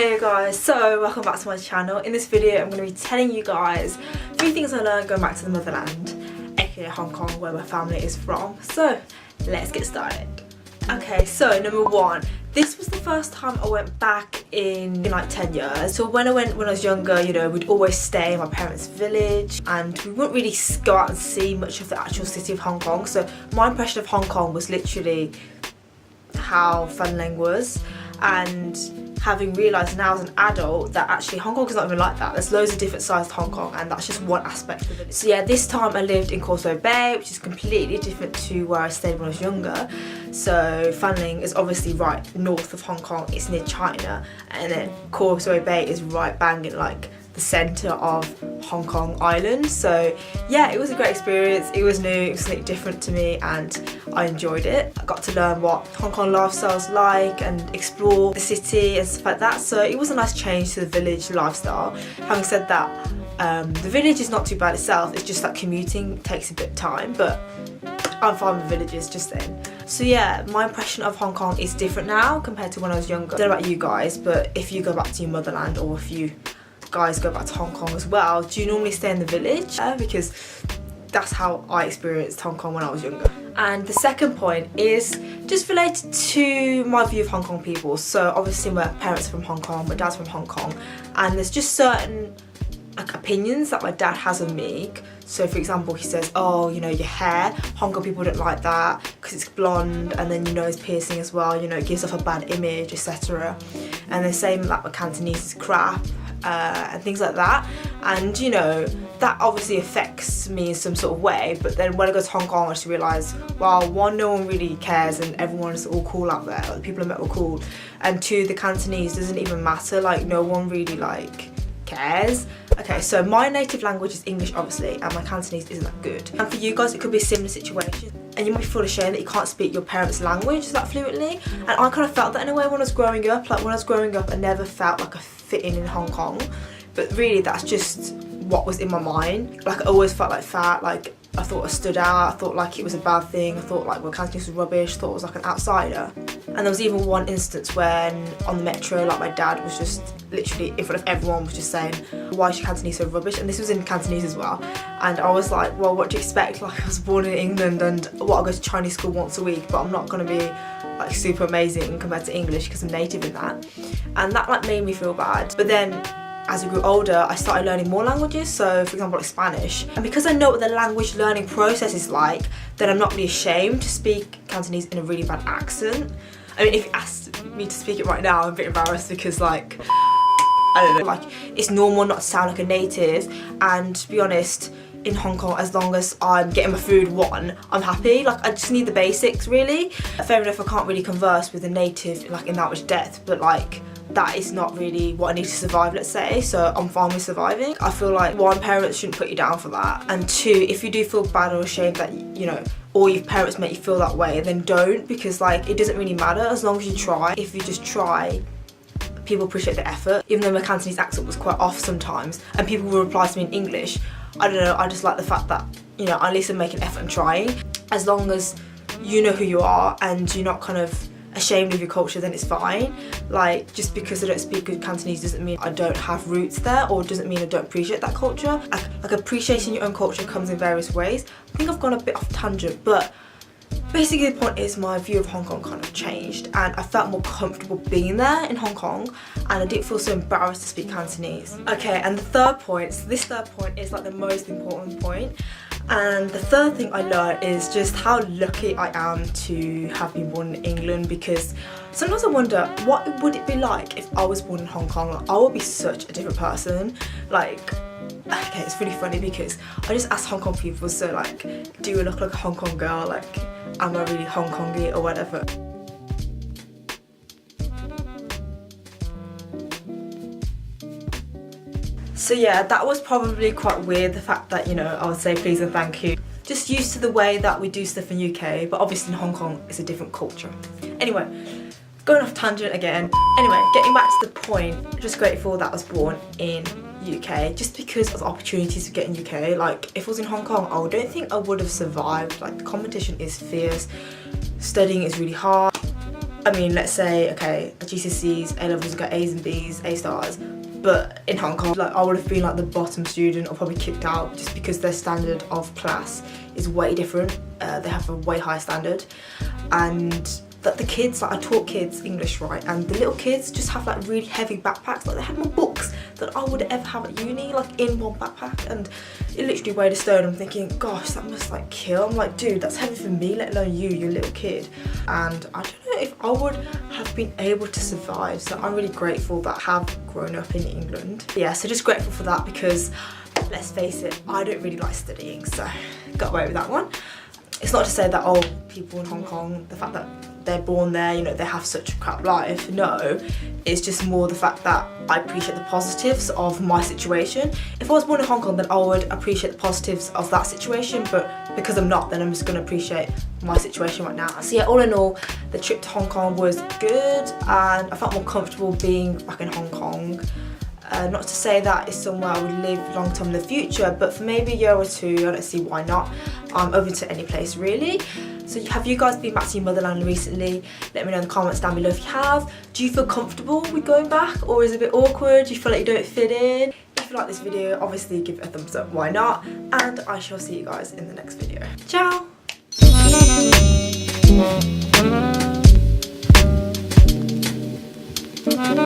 Hey guys, so welcome back to my channel. In this video I'm going to be telling you guys 3 things I learned going back to the motherland, aka Hong Kong, where my family is from. So let's get started. Okay, so number 1, this was the first time I went back in like 10 years. So when I was younger, you know, we'd always stay in my parents' village and we wouldn't really go out and see much of the actual city of Hong Kong. So my impression of Hong Kong was literally how Fanling was, and having realised now as an adult that actually Hong Kong is not even like that. There's loads of different sides to Hong Kong and that's just one aspect of it. So yeah, this time I lived in Causeway Bay, which is completely different to where I stayed when I was younger. So Fanling is obviously right north of Hong Kong, it's near China, and then Causeway Bay is right bang in like the centre of Hong Kong Island. So yeah, it was a great experience. It was new, it was something different to me and I enjoyed it. I got to learn what Hong Kong lifestyle's like and explore the city and stuff like that. So it was a nice change to the village lifestyle. Having said that, the village is not too bad itself, it's just that commuting takes a bit of time, but I'm fine with villages just then. So yeah, my impression of Hong Kong is different now compared to when I was younger. I don't know about you guys, but if you go back to your motherland, or if you guys go back to Hong Kong as well, do you normally stay in the village? Because that's how I experienced Hong Kong when I was younger. And the second point is just related to my view of Hong Kong people. So obviously my parents are from Hong Kong, my dad's from Hong Kong, and there's just certain like opinions that my dad has of me. So for example, he says, oh, you know, your hair, Hong Kong people don't like that because it's blonde, and then your nose piercing as well, you know, it gives off a bad image, etc. And the same like my Cantonese is crap, and things like that. And you know, that obviously affects me in some sort of way, but then when I go to Hong Kong I just realise, well, 1, no one really cares and everyone's all cool out there, like, the people I met were cool, and 2, the Cantonese doesn't even matter, like no one really like cares. Okay, so my native language is English obviously, and my Cantonese isn't that good. And for you guys it could be a similar situation, and you might feel ashamed that you can't speak your parents' language that fluently, and I kind of felt that in a way when I was growing up. Like when I was growing up I never felt like I fit in Hong Kong, but really that's just what was in my mind. Like I always felt like fat, like I thought I stood out, I thought like it was a bad thing, I thought like, well, Cantonese was rubbish, I thought I was like an outsider. And there was even one instance when on the metro, like my dad was just literally in front of everyone was just saying, why is your Cantonese so rubbish? And this was in Cantonese as well. And I was like, well, what do you expect? Like I was born in England and I go to Chinese school once a week, but I'm not gonna be like super amazing compared to English because I'm native in that. And that like made me feel bad. But then as I grew older, I started learning more languages, so for example like Spanish. And because I know what the language learning process is like, then I'm not really ashamed to speak Cantonese in a really bad accent. I mean, if you asked me to speak it right now, I'm a bit embarrassed because like, I don't know, like it's normal not to sound like a native, and to be honest, in Hong Kong, as long as I'm getting my food, I'm happy. Like I just need the basics really. Fair enough, I can't really converse with a native like in that much depth, but like that is not really what I need to survive, let's say, so I'm fine with surviving. I feel like 1, parents shouldn't put you down for that, and 2, if you do feel bad or ashamed that, you know, or your parents make you feel that way, then don't, because like it doesn't really matter as long as you try. If you just try, people appreciate the effort. Even though my Cantonese accent was quite off sometimes and people will reply to me in English, I don't know, I just like the fact that, you know, at least I'm making an effort and trying. As long as you know who you are and you're not kind of ashamed of your culture, then it's fine. Like just because I don't speak good Cantonese doesn't mean I don't have roots there, or doesn't mean I don't appreciate that culture. Like appreciating your own culture comes in various ways. I think I've gone a bit off tangent, but basically the point is my view of Hong Kong kind of changed and I felt more comfortable being there in Hong Kong, and I didn't feel so embarrassed to speak Cantonese. Okay, and the third point, so this third point is like the most important point. And the third thing I learned is just how lucky I am to have been born in England, because sometimes I wonder what would it be like if I was born in Hong Kong. Like, I would be such a different person. Like, okay, it's really funny because I just asked Hong Kong people, so like, do you look like a Hong Kong girl? Like, am I really Hong Kongy or whatever? So yeah, that was probably quite weird, the fact that, you know, I would say please and thank you. Just used to the way that we do stuff in UK, but obviously in Hong Kong it's a different culture. Anyway, going off tangent again. Anyway, getting back to the point, just grateful that I was born in UK, just because of the opportunities to get in UK. Like if I was in Hong Kong, I don't think I would have survived. Like the competition is fierce, studying is really hard. I mean, let's say, okay, at GCSEs, A-levels got A's and B's, A stars, but in Hong Kong, like, I would have been like the bottom student or probably kicked out just because their standard of class is way different. They have a way higher standard, and that the kids, like, I taught kids English, right, and the little kids just have like really heavy backpacks. Like, they had more books than I would ever have at uni, like in one backpack, and it literally weighed a stone. I'm thinking, gosh, that must like kill. I'm like, dude, that's heavy for me, let alone you, your little kid. And I don't know if I would have been able to survive, so I'm really grateful that I have grown up in England. Yeah, so just grateful for that, because let's face it, I don't really like studying, so got away with that one. It's not to say that, oh, people in Hong Kong, the fact that they're born there, you know, they have such a crap life. No, it's just more the fact that I appreciate the positives of my situation. If I was born in Hong Kong, then I would appreciate the positives of that situation, but because I'm not, then I'm just going to appreciate my situation right now. So yeah, all in all, the trip to Hong Kong was good, and I felt more comfortable being back in Hong Kong. Not to say that it's somewhere I would live long term in the future, but for maybe a year or two, I don't see why not. I'm open to any place really. So have you guys been back to your motherland recently? Let me know in the comments down below if you have. Do you feel comfortable with going back, or is it a bit awkward? Do you feel like you don't fit in? If you like this video, obviously give it a thumbs up, why not? And I shall see you guys in the next video. Ciao!